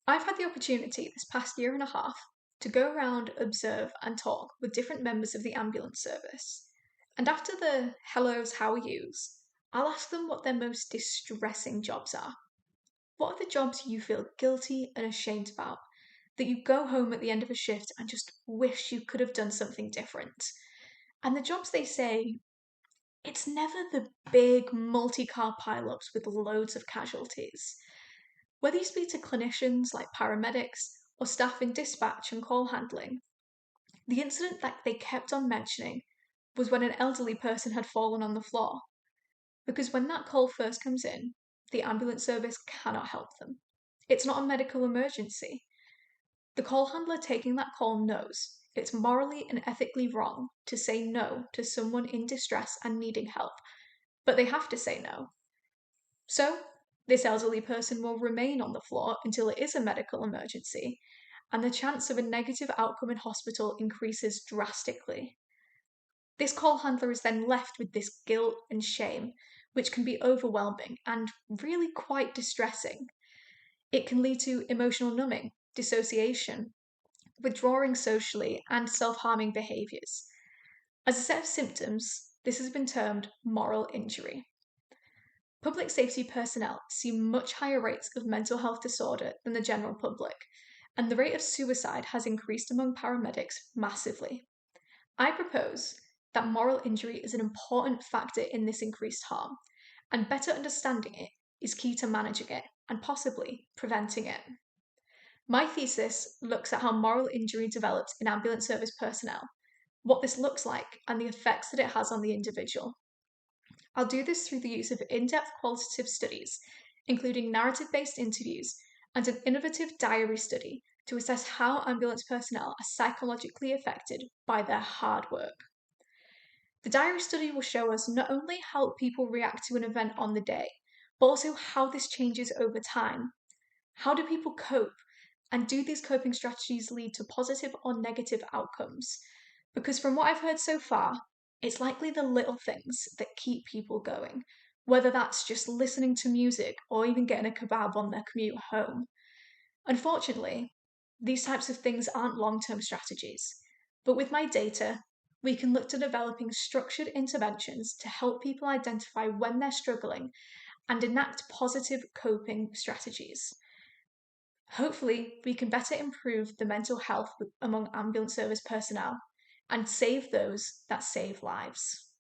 I've had the opportunity this past year and a half to go around, observe, and talk with different members of the ambulance service. And after the hellos, how are yous, I'll ask them what their most distressing jobs are. What are the jobs you feel guilty and ashamed about, that you go home at the end of a shift and just wish you could have done something different? And the jobs they say, it's never the big multi car pileups with loads of casualties. Whether you speak to clinicians like paramedics or staff in dispatch and call handling, the incident that they kept on mentioning was when an elderly person had fallen on the floor. Because when that call first comes in, the ambulance service cannot help them. It's not a medical emergency. The call handler taking that call knows it's morally and ethically wrong to say no to someone in distress and needing help, but they have to say no. So, this elderly person will remain on the floor until it is a medical emergency, and the chance of a negative outcome in hospital increases drastically. This call handler is then left with this guilt and shame, which can be overwhelming and really quite distressing. It can lead to emotional numbing, dissociation, withdrawing socially, and self harming behaviours. As a set of symptoms, this has been termed moral injury. Public safety personnel see much higher rates of mental health disorder than the general public, and the rate of suicide has increased among paramedics massively. I propose that moral injury is an important factor in this increased harm, and better understanding it is key to managing it and possibly preventing it. My thesis looks at how moral injury develops in ambulance service personnel, what this looks like, and the effects that it has on the individual. I'll do this through the use of in-depth qualitative studies, including narrative-based interviews and an innovative diary study to assess how ambulance personnel are psychologically affected by their hard work. The diary study will show us not only how people react to an event on the day, but also how this changes over time. How do people cope? And do these coping strategies lead to positive or negative outcomes? Because from what I've heard so far, it's likely the little things that keep people going, whether that's just listening to music or even getting a kebab on their commute home. Unfortunately, these types of things aren't long term strategies, but with my data, we can look to developing structured interventions to help people identify when they're struggling and enact positive coping strategies. Hopefully, we can better improve the mental health among ambulance service personnel and save those that save lives.